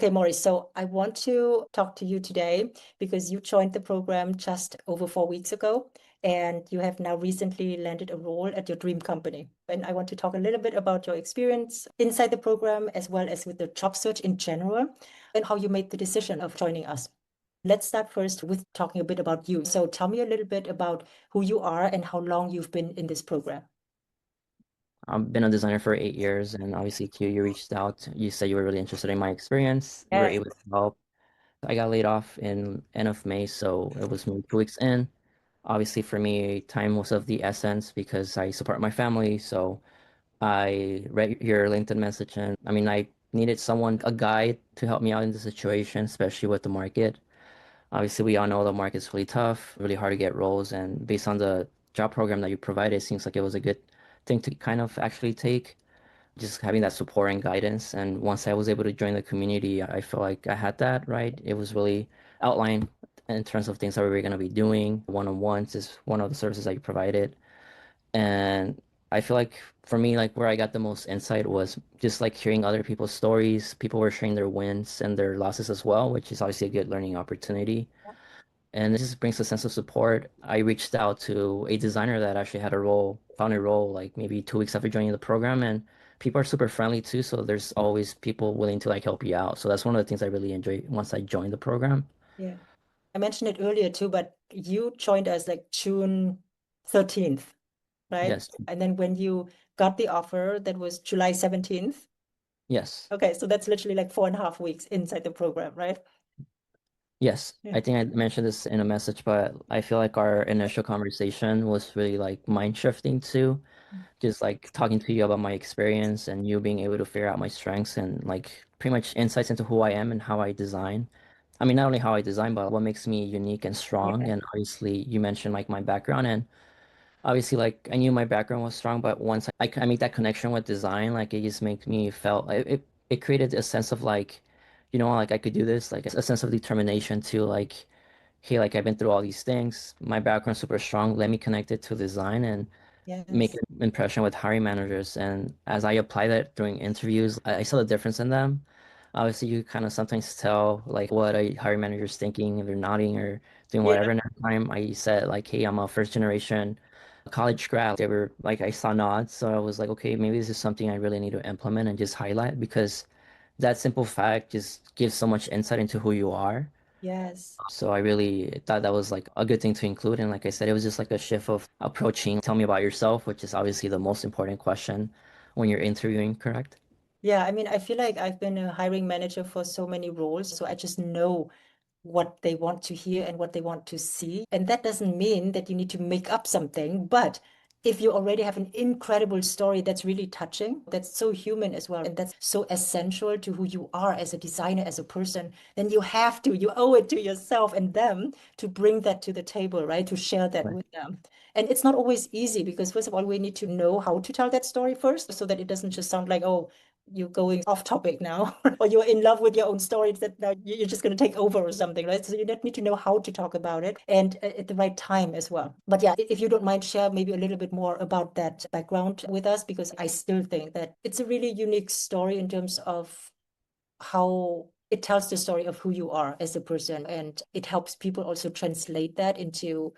Okay, Mauri, so I want to talk to you today because you joined the program just over 4 weeks ago, and you have now recently landed a role at your dream company. And I want to talk a little bit about your experience inside the program, as well as with the job search in general, and how you made the decision of joining us. Let's start first with talking a bit about you. So tell me a little bit about who you are and how long you've been in this program. I've been a designer for 8 years, and obviously, Q, you reached out. You said you were really interested in my experience. You were Yes. able to help. I got laid off in end of May, so it was maybe 2 weeks in. Obviously, for me, time was of the essence because I support my family. So I read your LinkedIn message, and I mean, I needed someone, a guide to help me out in the situation, especially with the market. Obviously, we all know the market's really tough, really hard to get roles, and based on the job program that you provided, it seems like it was a good thing to kind of actually take, just having that support and guidance. And once I was able to join the community, I feel like I had that, right? It was really outlined in terms of things that we were going to be doing. One-on-ones is one of the services that you provided. And I feel like for me, like where I got the most insight was just like hearing other people's stories. People were sharing their wins and their losses as well, which is obviously a good learning opportunity. And it just brings a sense of support. I reached out to a designer that actually had a role, found a role like maybe 2 weeks after joining the program, and people are super friendly too. So there's always people willing to like help you out. So that's one of the things I really enjoy once I joined the program. Yeah. I mentioned it earlier too, but you joined us like June 13th, right? Yes, And then when you got the offer, that was July 17th. yes, Okay, so that's literally like 4.5 weeks inside the program, right? yes. Yeah. I think I mentioned this in a message, but I feel like our initial conversation was really like mind shifting too. Just like talking to you about my experience and you being able to figure out my strengths and like pretty much insights into who I am and how I design. I mean, not only how I design, but what makes me unique and strong. Yeah. And obviously, you mentioned like my background, and obviously, like I knew my background was strong, but once I made that connection with design, like it just makes me felt it created a sense of like, like I could do this, like a sense of determination to like, hey, like I've been through all these things. My background's super strong. Let me connect it to design and make Yes. an impression with hiring managers. And as I apply that during interviews, I saw the difference in them. Obviously, you kind of sometimes tell like what a hiring manager is thinking if they're nodding or doing Yeah. whatever. And every time I said like, "Hey, I'm a first generation college grad," they were like, I saw nods. So I was like, okay, maybe this is something I really need to implement and just highlight because that simple fact just gives so much insight into who you are. Yes. So I really thought that was like a good thing to include. And like I said, it was just like a shift of approaching, tell me about yourself, which is obviously the most important question when you're interviewing, correct? Yeah, I mean, I feel like I've been a hiring manager for so many roles, so I just know what they want to hear and what they want to see. And that doesn't mean that you need to make up something, but if you already have an incredible story that's really touching, that's so human as well, and that's so essential to who you are as a designer, as a person, then you owe it to yourself and them to bring that to the table, right? To share that Right. with them. And it's not always easy because, first of all, we need to know how to tell that story first so that it doesn't just sound like, oh, you're going off topic now, or you're in love with your own story that now you're just going to take over or something, right? So you need to know how to talk about it and at the right time as well. But yeah, if you don't mind, share maybe a little bit more about that background with us, because I still think that it's a really unique story in terms of how it tells the story of who you are as a person, and it helps people also translate that into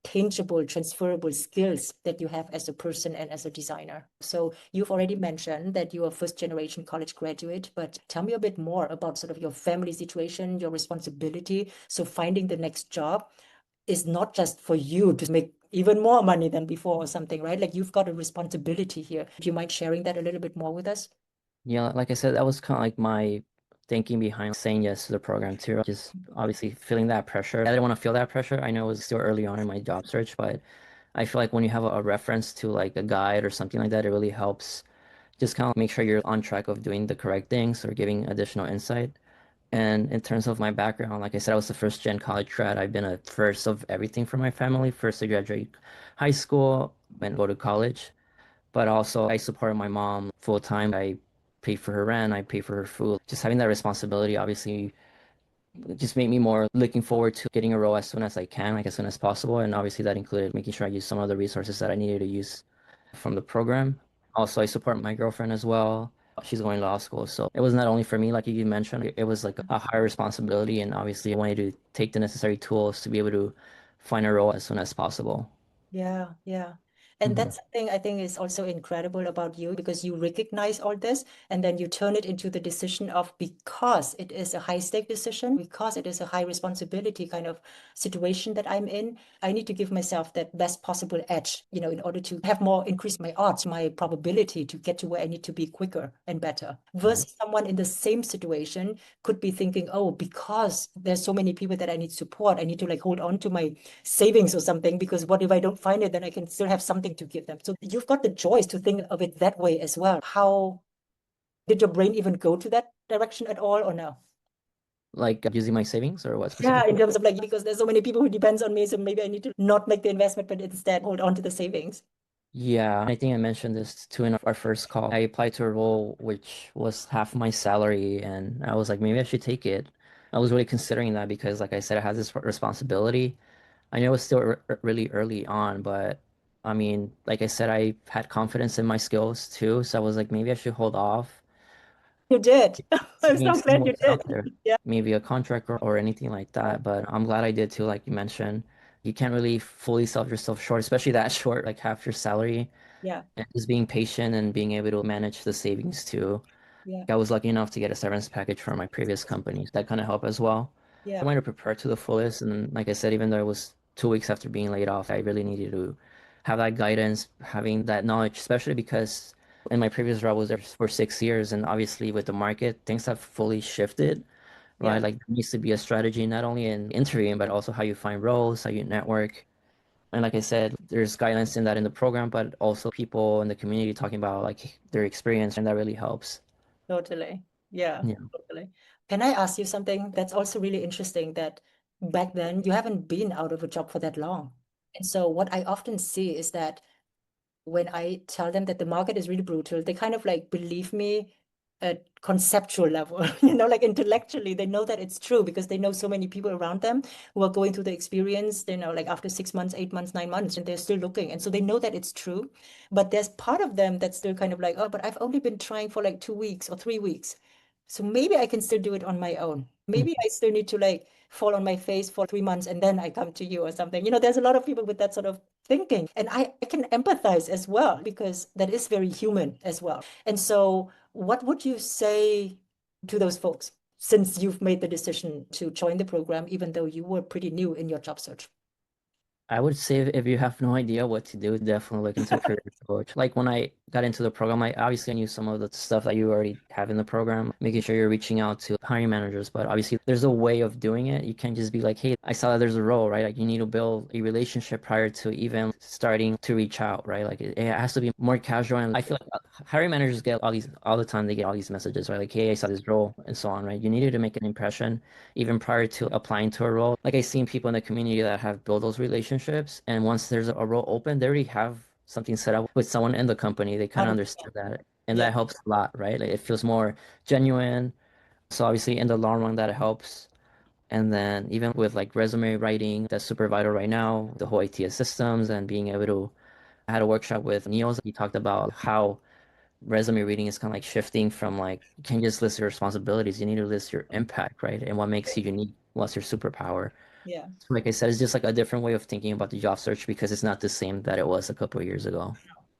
tangible, transferable skills that you have as a person and as a designer. So you've already mentioned that you are first generation college graduate, but tell me a bit more about sort of your family situation, your responsibility. So finding the next job is not just for you to make even more money than before or something, right? Like you've got a responsibility here. Do you mind sharing that a little bit more with us? Yeah, like I said, that was kind of like my thinking behind saying yes to the program too. Just obviously feeling that pressure. I didn't want to feel that pressure. I know it was still early on in my job search, but I feel like when you have a reference to like a guide or something like that, it really helps just kind of make sure you're on track of doing the correct things or giving additional insight. And in terms of my background, like I said, I was the first gen college grad. I've been a first of everything for my family, first to graduate high school and go to college. But also, I support my mom full time. I pay for her rent, I pay for her food. Just having that responsibility obviously just made me more looking forward to getting a role as soon as I can, like as soon as possible. And obviously, that included making sure I use some of the resources that I needed to use from the program. Also, I support my girlfriend as well. She's going to law school. So it was not only for me, like you mentioned, it was like a higher responsibility. And obviously, I wanted to take the necessary tools to be able to find a role as soon as possible. Yeah, yeah. And Mhm. that's something I think is also incredible about you because you recognize all this and then you turn it into the decision of because it is a high stake decision, because it is a high responsibility kind of situation that I'm in, I need to give myself that best possible edge, in order to have more increase my odds, my probability to get to where I need to be quicker and better. Versus someone in the same situation could be thinking, oh, because there's so many people that I need support, I need to like hold on to my savings or something because what if I don't find it, then I can still have something to give them. So you've got the choice to think of it that way as well. How did your brain even go to that direction at all or no? Like using my savings or what Yeah, in specifically? terms of like because there's so many people who depends on me, so maybe I need to not make the investment, but instead hold on to the savings. Yeah, I think I mentioned this too in our first call. I applied to a role which was half my salary, and I was like, maybe I should take it. I was really considering that because, like I said, I had this responsibility. I know it's still really early on, but I mean, like I said, I had confidence in my skills too, so I was like, maybe I should hold off, You did. I'm so seeing glad you what's did. out there, Yeah. maybe a contract or anything like Yeah. that. But I'm glad I did too, like you mentioned. You can't really fully sell yourself short, especially that short, like half your salary. Yeah. And just being patient and being able to manage the savings too. Yeah. I was lucky enough to get a severance package from my previous company. That kind of helped as well. I Yeah. wanted to prepare to the fullest. And like I said, even though it was 2 weeks after being laid off, I really needed to have that guidance, having that knowledge, especially because in my previous role I was there for 6 years. And obviously with the market, things have fully shifted, right? Yeah. Like there needs to be a strategy, not only in interviewing, but also how you find roles, how you network. And like I said, there's guidance in that in the program, but also people in the community talking about like their experience, and that really helps. Totally. Yeah, Yeah. totally. Can I ask you something that's also really interesting that back then you haven't been out of a job for that long. And so what I often see is that when I tell them that the market is really brutal, they kind of like believe me at conceptual level, like intellectually, they know that it's true because they know so many people around them who are going through the experience, like after 6 months, 8 months, 9 months, and they're still looking. And so they know that it's true. But there's part of them that's still kind of like, oh, but I've only been trying for like 2 weeks or 3 weeks. So maybe I can still do it on my own. Mm. Maybe I still need to like fall on my face for 3 months and then I come to you or something. There's a lot of people with that sort of thinking. And I can empathize as well because that is very human as well. And so, what would you say to those folks since you've made the decision to join the program, even though you were pretty new in your job search? I would say if you have no idea what to do, definitely look into a career coach. Like when I got into the program, I obviously knew some of the stuff that you already have in the program, making sure you're reaching out to hiring managers. But obviously, there's a way of doing it. You can't just be like, hey, I saw that there's a role, right? Like you need to build a relationship prior to even starting to reach out, right? Like it has to be more casual. And I feel like hiring managers get all the time, they get all these messages, right? Like, hey, I saw this role and so on, right? You needed to make an impression even prior to applying to a role. Like I've seen people in the community that have built those relationships, and once there's a role open, they already have something set up with someone in the company. They kind of 100%. understand that, and Yeah, that helps a lot, right? Like it feels more genuine. So obviously, in the long run, that helps. And then even with like resume writing, that's super vital right now. The whole ATS systems and being able to. I had a workshop with Niels. He talked about how resume reading is kind of like shifting from like you can't just list your responsibilities. You need to list your impact, right? And what makes you unique. What's your superpower? yeah. So like I said, it's just like a different way of thinking about the job search because it's not the same that it was a couple of years ago.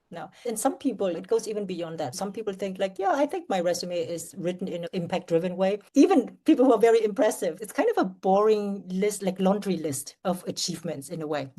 No. And some people, it goes even beyond that. Some people think like, yeah, I think my resume is written in an impact-driven way. Even people who are very impressive, it's kind of a boring list, like laundry list of achievements in a way.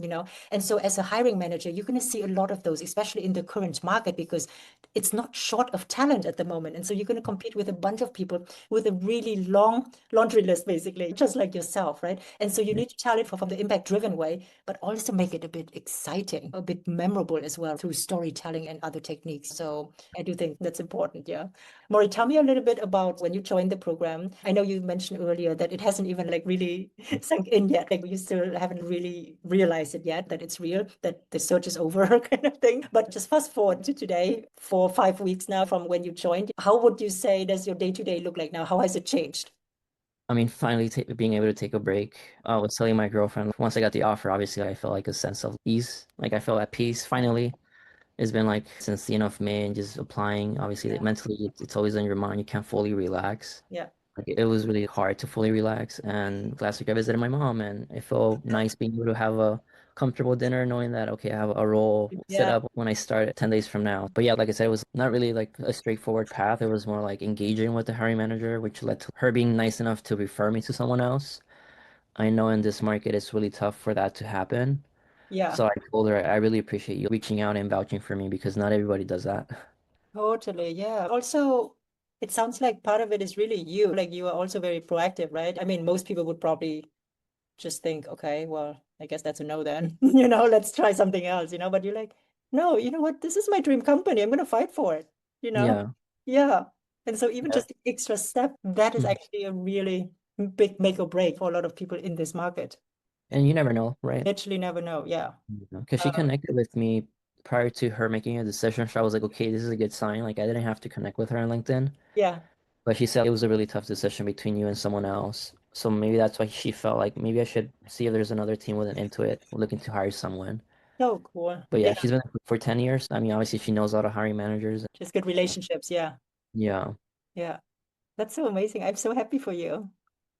And so as a hiring manager, you're going to see a lot of those, especially in the current market, because it's not short of talent at the moment. And so you're going to compete with a bunch of people with a really long laundry list, basically, just like yourself, right? And so you Yeah. need to tell it from the impact-driven way, but also make it a bit exciting, a bit memorable as well through storytelling and other techniques. So I do think that's important. Yeah. Maury, tell me a little bit about when you joined the program. I know you mentioned earlier that it hasn't even like really sunk in yet. Like you still haven't really realized it yet that it's real, that the search is over kind of thing. But just fast forward to today, 4 or 5 weeks now from when you joined. How would you say does your day-to-day look like now? How has it changed? I mean, finally being able to take a break. I was telling my girlfriend once I got the offer, obviously I felt like a sense of ease. Like I felt at peace finally. It's been like since the end of May and just applying. Obviously, Yeah. mentally, it's always on your mind. You can't fully relax. Yeah. Like it was really hard to fully relax. And last week I visited my mom, and it felt nice being able to have a comfortable dinner, knowing that okay, I have a role set Yeah. up when I start 10 days from now. But yeah, like I said, it was not really like a straightforward path. It was more like engaging with the hiring manager, which led to her being nice enough to refer me to someone else. I know in this market it's really tough for that to happen. Yeah. So I told her I really appreciate you reaching out and vouching for me because not everybody does that. Totally. Yeah. Also, it sounds like part of it is really you. Like you are also very proactive, right? I mean, most people would probably just think, okay, well, I guess that's a no then. Let's try something else, but you're like, no, you know what? This is my dream company. I'm gonna fight for it, you know? Yeah. Yeah. And so even Yeah. just the extra step, that is Mhm. actually a really big make or break for a lot of people in this market. And you never know, right? Literally never know. Yeah. Because she Uh, connected with me prior to her making a decision. So I was like, okay, this is a good sign. Like I didn't have to connect with her on LinkedIn, yeah. but she said it was a really tough decision between you and someone else. So maybe that's why she felt like maybe I should see if there's another team with an Intuit looking to hire someone. So cool. But yeah, Yeah. she's been there for 10 years. I mean, obviously she knows a lot of hiring managers. Just good relationships. Yeah. Yeah. Yeah. That's so amazing. I'm so happy for you.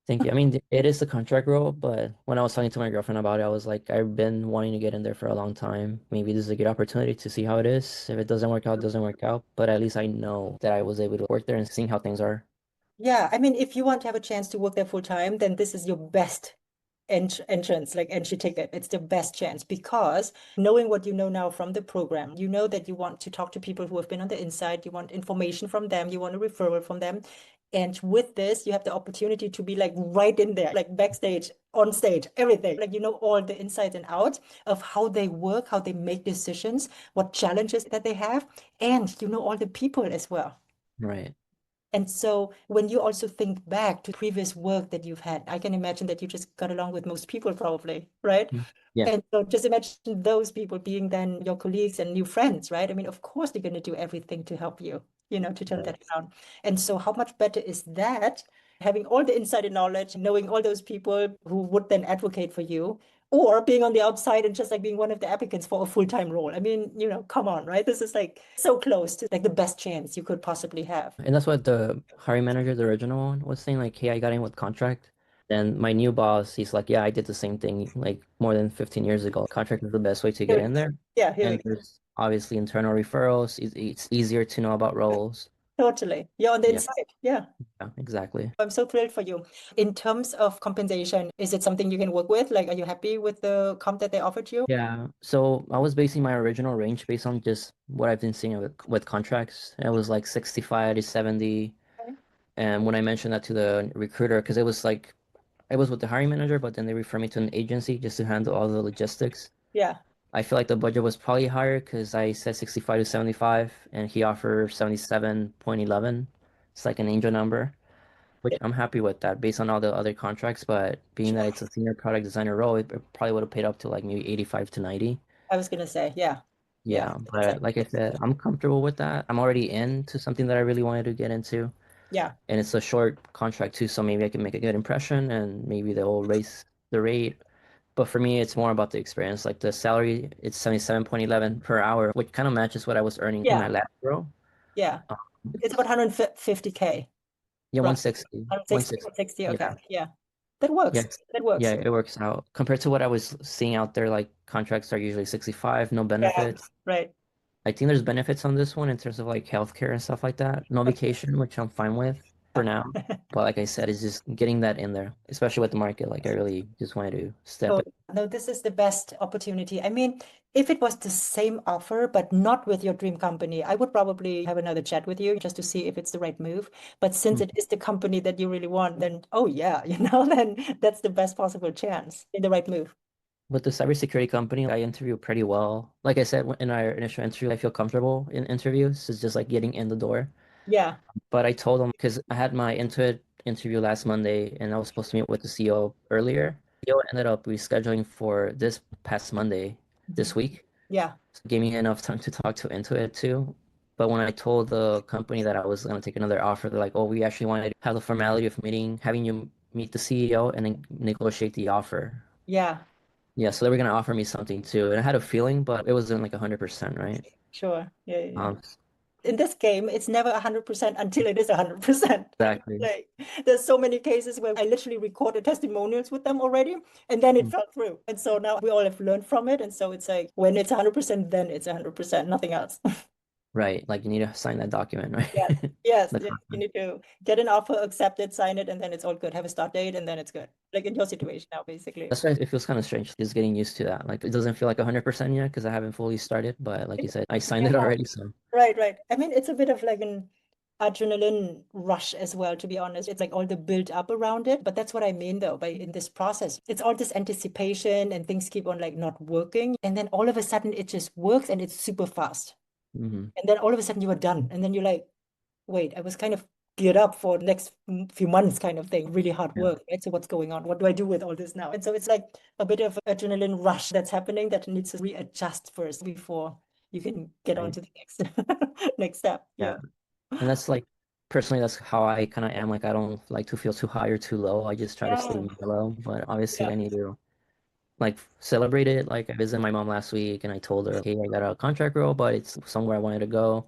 Thank you. I mean, it is a contract role, but when I was talking to my girlfriend about it, I was like, I've been wanting to get in there for a long time. Maybe this is a good opportunity to see how it is. If it doesn't work out, it doesn't work out. But at least I know that I was able to work there and seeing how things are. Yeah, I mean, if you want to have a chance to work there full time, then this is your best entrance, like entry ticket. It's the best chance because knowing what you know now from the program, you know that you want to talk to people who have been on the inside, you want information from them, you want a referral from them. And with this, you have the opportunity to be like right in there, like backstage, on stage, everything. Like you know all the insides and outs of how they work, how they make decisions, what challenges that they have, and you know all the people as well. Right. And so when you also think back to previous work that you've had, I can imagine that you just got along with most people probably, right? Mm. Yeah. And so just imagine those people being then your colleagues and new friends, right? I mean, of course they're going to do everything to help you, to turn that Right. around. And so how much better is that, having all the insider knowledge, knowing all those people who would then advocate for you, or being on the outside and just like being one of the applicants for a full-time role. I mean, come on, right? This is like so close to like the best chance you could possibly have. And that's what the hiring manager, the original one, was saying, like, hey, I got in with contract. Then my new boss, he's like, yeah, I did the same thing like more than 15 years ago. Contract is the best way to Here get we in go. there. Yeah, here we And go. there's obviously internal referrals. It's easier to know about roles. Totally. You're on the Yeah, inside. Yeah. yeah, exactly. I'm so thrilled for you. In terms of compensation, is it something you can work with? Like, are you happy with the comp that they offered you? Yeah. So I was basing my original range based on just what I've been seeing with contracts. It was like 65 to 70. Okay. And when I mentioned that to the recruiter, because it was like I was with the hiring manager, but then they refer me to an agency just to handle all the logistics. Yeah. I feel like the budget was probably higher because I said 65 to 75 and he offered 77.11. It's like an angel number, which Yeah. I'm happy with that based on all the other contracts. But being that it's a senior product designer role, it probably would have paid up to like maybe 85 to 90. I was gonna say, yeah. Yeah. Yeah, That's but like I said, I'm comfortable with that. I'm already into something that I really wanted to get into. yeah. And it's a short contract too, so maybe I can make a good impression and maybe they'll raise the rate. But for me, it's more about the experience. Like the salary, it's 77.11 per hour, which kind of matches what I was earning in my Yeah. last role. Yeah. Um, It's about 150K, yeah, roughly. 160, 160, 160. 160. Okay. Yeah. Yeah. That Yeah. works. That Yeah, works. it works out. Compared to what I was seeing out there, like contracts are usually 65, no Yeah. benefits. Right. I think there's benefits on this one in terms of like healthcare and stuff like that. No Okay. vacation, which I'm fine with for now. But like I said, it's just getting that in there, especially with the market. Like I really just wanted to step So, in. no, this is the best opportunity. I mean, if it was the same offer, but not with your dream company, I would probably have another chat with you just to see if it's the right move. But since Hmm. it is the company that you really want, then oh yeah, then that's the best possible chance in the right move. With the cybersecurity company, I interview pretty well. Like I said in our initial interview, I feel comfortable in interviews. It's just like getting in the door. Yeah. But I told them because I had my Intuit interview last Monday and I was supposed to meet with the CEO earlier. CEO ended up rescheduling for this past Monday Mhm. this week. Yeah. So it gave me enough time to talk to Intuit too. But when I told the company that I was going to take another offer, they're like, oh, we actually wanted to have the formality of having you meet the CEO and then negotiate the offer. Yeah. Yeah, so they were gonna offer me something too, and I had a feeling, but it wasn't like 100%, right? Sure. Yeah, yeah, yeah. Um, In this game, it's never 100% until it is 100%. exactly. Like, there's so many cases where I literally recorded testimonials with them already, and then it Mm. fell through. And so now we all have learned from it. And so it's like when it's 100%, then it's 100%, nothing else. Right, like you need to sign that document, Yes, right? yes, The yes. You contract. need to get an offer, accept it, sign it, and then it's all good. Have a start date, and then it's good. Like in your situation now, basically. That's why it feels kind of strange just getting used to that. Like it doesn't feel like 100% yet because I haven't fully started, but like you said, I signed Yeah, it already, so. right, right. I mean, it's a bit of like an adrenaline rush as well, to be honest. It's like all the build up around it. But that's what I mean though, by in this process. It's all this anticipation and things keep on like not working. And then all of a sudden it just works and it's super fast. Hmm. And then all of a sudden you are done. And then you're like, wait, I was kind of geared up for the next few months kind of thing, really hard Yeah, work, right? So what's going on? What do I do with all this now? And so it's like a bit of adrenaline rush that's happening that needs to readjust first before you can get on right. to the next next step. Yeah. Yeah. And that's like personally that's how I kind of am. Like I don't like to feel too high or too low. I just try to stay Yeah. mellow. But obviously Yeah. I need to like celebrate it. Like I visited my mom last week and I told her, hey, I got a contract role, but it's somewhere I wanted to go.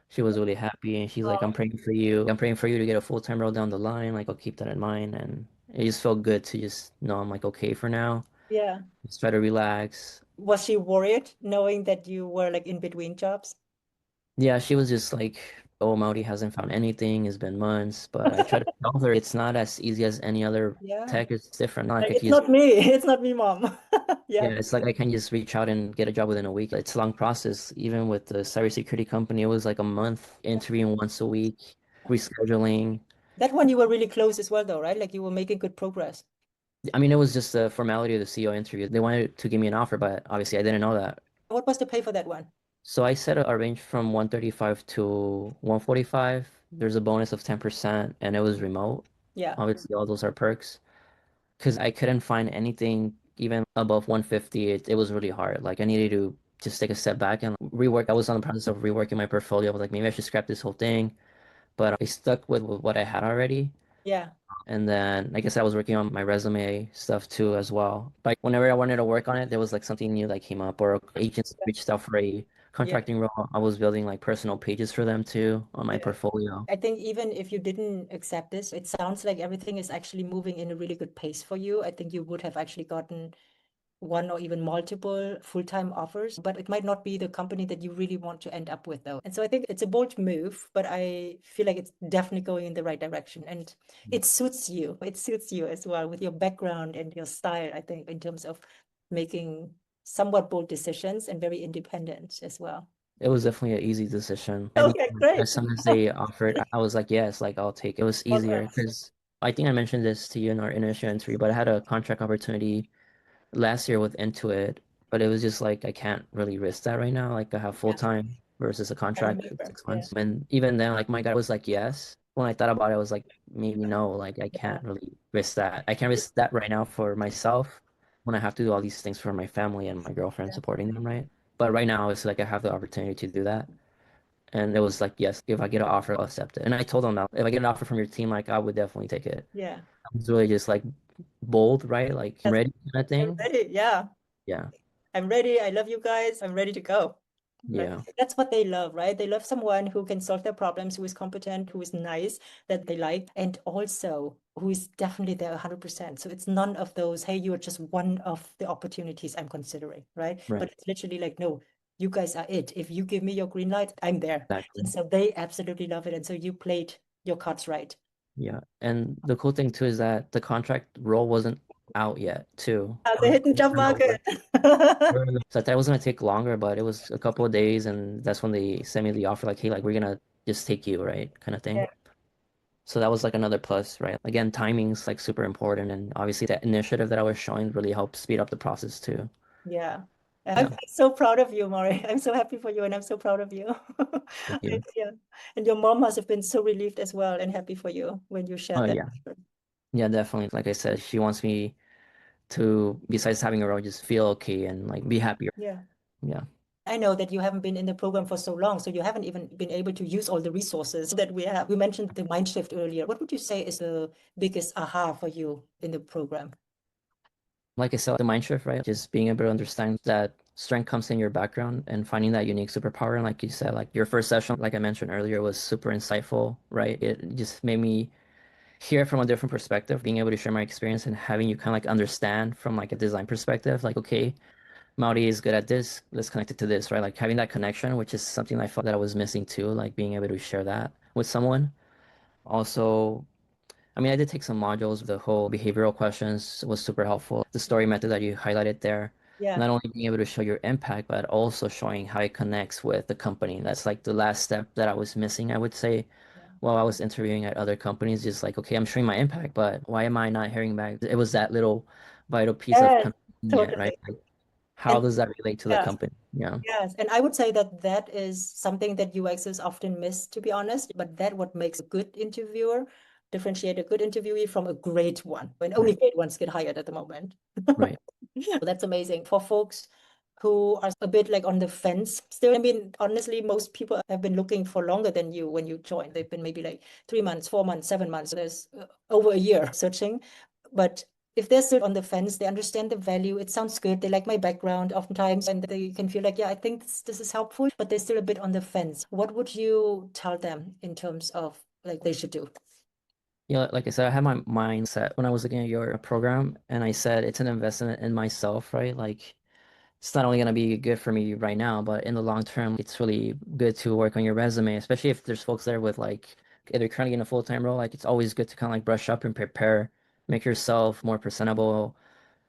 She was really happy and she's like, I'm Oh, praying for you. I'm praying for you to get a full-time role down the line. Like I'll keep that in mind. And it just felt good to just know I'm like okay for now. yeah. Just try to relax. Was she worried knowing that you were like in between jobs? Yeah, she was just like, oh, Mauri hasn't found anything. It's been months. But I try to tell her it's not as easy as any other Yeah. tech. It's different. Not like Like, I it's can just, not me. It's not me, mom. yeah, Yeah. it's like I can just reach out and get a job within a week. It's a long process. Even with the cybersecurity company, it was like a month interviewing once a week, rescheduling. That one you were really close as well, though, right? Like you were making good progress. I mean, it was just a formality of the CEO interview. They wanted to give me an offer, but obviously I didn't know that. What was the pay for that one? So I set a range from 135 to 145. There's a bonus of 10% and it was remote. Yeah. Obviously, all those are perks. Because I couldn't find anything even above 150. It was really hard. Like I needed to just take a step back and rework. I was on the process of reworking my portfolio. I was like, maybe I should scrap this whole thing. But I stuck with what I had already. Yeah. And then, like I said, I was working on my resume stuff too as well. Like whenever I wanted to work on it, there was like something new that came up, or agents reached out for a Yeah. contracting role. I was building like personal pages for them too on my Yeah. portfolio. I think even if you didn't accept this, it sounds like everything is actually moving in a really good pace for you. I think you would have actually gotten one or even multiple full-time offers, but it might not be the company that you really want to end up with, though. And so I think it's a bold move, but I feel like it's definitely going in the right direction. And it suits you. It suits you as well with your background and your style, I think, in terms of making somewhat bold decisions and very independent as well. It was definitely an easy decision. I mean, Okay, great. as soon as they offered, I was like, yes, like I'll take it. It was easier Congrats. because I think I mentioned this to you in our initial interview, but I had a contract opportunity last year with Intuit, but it was just like I can't really risk that right now. Like I have full Yeah, time versus a I contract for remember. 6 months. Yeah, And even then, like my guy was like, yes. When I thought about it, I was like, maybe no, like I yeah, can't really risk that. I can't risk that right now for myself when I have to do all these things for my family and my girlfriend yeah, supporting them, right? But right now it's like I have the opportunity to do that. And it was like, yes, if I get an offer, I'll accept it. And I told them that if I get an offer from your team, like I would definitely take it. yeah. It's really just like bold, right? Like I'm Yes, ready kind of I'm thing. ready. Yeah. Yeah. I'm ready. I love you guys. I'm ready to go. Right. Yeah. That's what they love, right? They love someone who can solve their problems, who is competent, who is nice, that they like, and also who is definitely there 100%. So it's none of those, hey, you are just one of the opportunities I'm considering, right? But Right. it's literally like, no, you guys are it. If you give me your green light, I'm there. And Exactly. so they absolutely love it. And so you played your cards right. Yeah. And the cool thing too is that the contract role wasn't out yet too. The hidden job market. So I thought it was gonna take longer, but it was a couple of days and that's when they sent me the offer like, hey, like we're gonna just take you, right? Kind of thing. Yeah. So that was like another plus, right? Again, timing's like super important and obviously that initiative that I was showing really helped speed up the process too. Yeah. Yeah. I'm so proud of you, Mauri. I'm so happy for you and I'm so proud of you. Thank you. Yeah. And your mom must have been so relieved as well and happy for you when you Oh shared that. yeah. Yeah, definitely. Like I said, she wants me to, besides having a role, just feel okay and like be happier. Yeah. Yeah. I know that you haven't been in the program for so long, so you haven't even been able to use all the resources that we have. We mentioned the mind shift earlier. What would you say is the biggest aha for you in the program? Like I said, the mind shift, right? Just being able to understand that strength comes in your background and finding that unique superpower. And like you said, like your first session, like I mentioned earlier, was super insightful, right? It just made me hear it from a different perspective, being able to share my experience and having you kind of like understand from like a design perspective, like, okay, Mauri is good at this, let's connect it to this, right? Like having that connection, which is something I felt that I was missing too, like being able to share that with someone. Also, I mean, I did take some modules. The whole behavioral questions was super helpful. The story method that you highlighted there, Yeah. not only being able to show your impact, but also showing how it connects with the company. That's like the last step that I was missing, I would say, Yeah. while I was interviewing at other companies. Just like, okay, I'm showing my impact, but why am I not hearing back? It was that little vital piece of Yes, convenience, right? totally. Like, how And does that relate to the yes, company? Yeah, yes. And I would say that that is something that UXers often miss, to be honest. But that what makes a good interviewer, differentiate a good interviewee from a great one. And right, only great ones get hired at the moment. right. Yeah, that's amazing. For folks who are a bit like on the fence still, I mean, honestly, most people have been looking for longer than you when you joined. They've been maybe like 3 months, 4 months, 7 months. There's over a year searching. But if they're still on the fence, they understand the value. It sounds good. They like my background oftentimes, and they can feel like, yeah, I think this is helpful, but they're still a bit on the fence. What would you tell them in terms of like they should do? Yeah, like I said, I had my mind set when I was looking at your program, and I said it's an investment in myself, right? Like, it's not only going to be good for me right now, but in the long term, it's really good to work on your resume, especially if there's folks there with like either currently in a full-time role. Like, it's always good to kind of like brush up and prepare, make yourself more presentable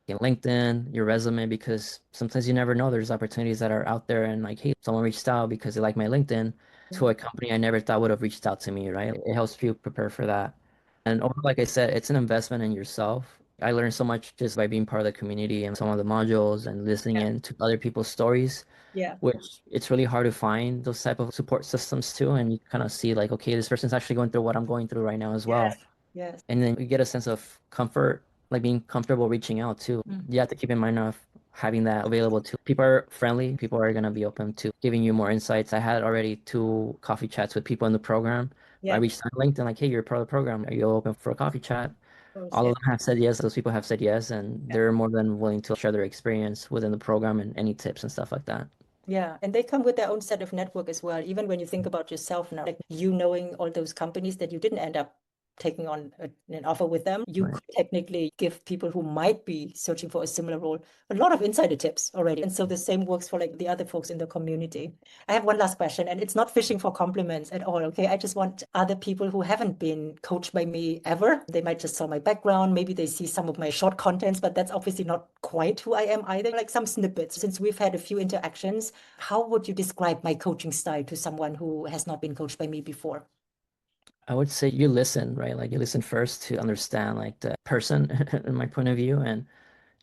in LinkedIn, your resume, because sometimes you never know there's opportunities that are out there and like, hey, someone reached out because they like my LinkedIn to Yeah. a company I never thought would have reached out to me, right? It helps you prepare for that. And over, like I said, it's an investment in yourself. I learned so much just by being part of the community and some of the modules and listening Yeah. in to other people's stories, Yeah. which it's really hard to find those type of support systems too. And you kind of see like, okay, this person's actually going through what I'm going through right now as Yes. well. Yes. And then you get a sense of comfort, like being comfortable reaching out too. Mm. You have to keep in mind of having that available too. People are friendly. People are going to be open to giving you more insights. I had already two coffee chats with people in the program. I Yeah. reached out on LinkedIn like, hey, you're part of the program. Are you open for a coffee chat? Of course. All Yeah. of them have said yes. Those people have said yes, and Yeah. they're more than willing to share their experience within the program and any tips and stuff like that. Yeah, and they come with their own set of network as well. Even when you think about yourself now, like you knowing all those companies that you didn't end up taking on an offer with them, you Right. could technically give people who might be searching for a similar role a lot of insider tips already. And so the same works for like the other folks in the community. I have one last question, and it's not fishing for compliments at all. Okay. I just want other people who haven't been coached by me ever. They might just saw my background. Maybe they see some of my short contents, but that's obviously not quite who I am either. Like some snippets. Since we've had a few interactions, how would you describe my coaching style to someone who has not been coached by me before? I would say you listen, right? Like you listen first to understand like the person in my point of view, and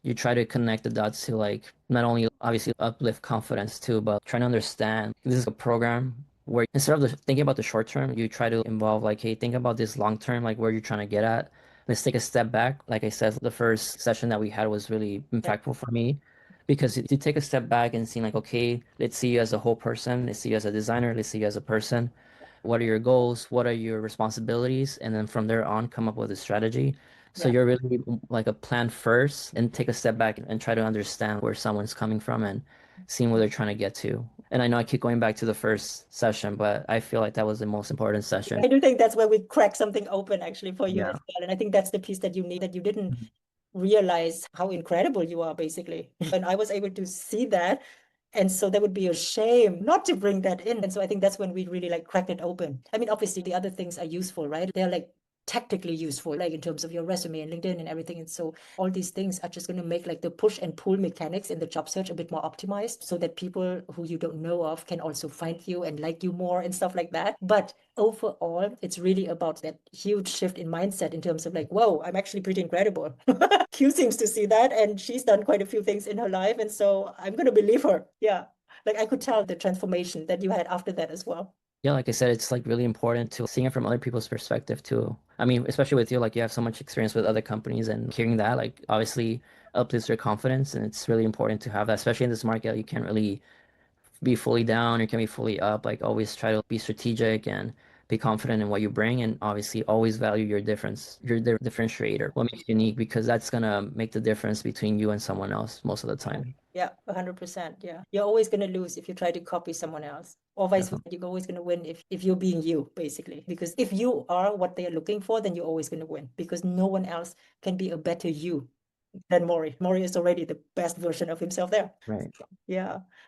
you try to connect the dots to like not only obviously uplift confidence too, but trying to understand this is a program where instead of thinking about the short term, you try to involve like, hey, think about this long term, like where you're trying to get at. Let's take a step back. Like I said, the first session that we had was really Yeah, impactful for me because you take a step back and see like, okay, let's see you as a whole person. Let's see you as a designer. Let's see you as a person. What are your goals? What are your responsibilities? And then from there on, come up with a strategy. So yeah. you're really like a plan first and take a step back and try to understand where someone's coming from and seeing where they're trying to get to. And I know I keep going back to the first session, but I feel like that was the most important session. I do think that's where we crack something open actually for you as Yeah. well. And I think that's the piece that you need, that you didn't realize how incredible you are, basically. And I was able to see that. And so that would be a shame not to bring that in. And so I think that's when we really like cracked it open. I mean, obviously the other things are useful, right? They're like tactically useful, like in terms of your resume and LinkedIn and everything. And so all these things are just going to make like the push and pull mechanics in the job search a bit more optimized so that people who you don't know of can also find you and like you more and stuff like that. But overall, it's really about that huge shift in mindset in terms of like, whoa, I'm actually pretty incredible. Q seems to see that, and she's done quite a few things in her life. And so I'm going to believe her. Yeah. Like I could tell the transformation that you had after that as well. Yeah, like I said, it's like really important to seeing it from other people's perspective too. I mean, especially with you, like you have so much experience with other companies and hearing that, like obviously uplifts your confidence. And it's really important to have that, especially in this market. You can't really be fully down, you can be fully up. Like always try to be strategic and be confident in what you bring, and obviously always value your difference, your differentiator, what makes you unique, because that's gonna make the difference between you and someone else most of the time. Yeah, 100%. Yeah. You're always going to lose if you try to copy someone else, or vice versa. Definitely. You're always going to win if you're being you, basically. Because if you are what they are looking for, then you're always going to win because no one else can be a better you than Maury. Maury is already the best version of himself there. Right. Yeah.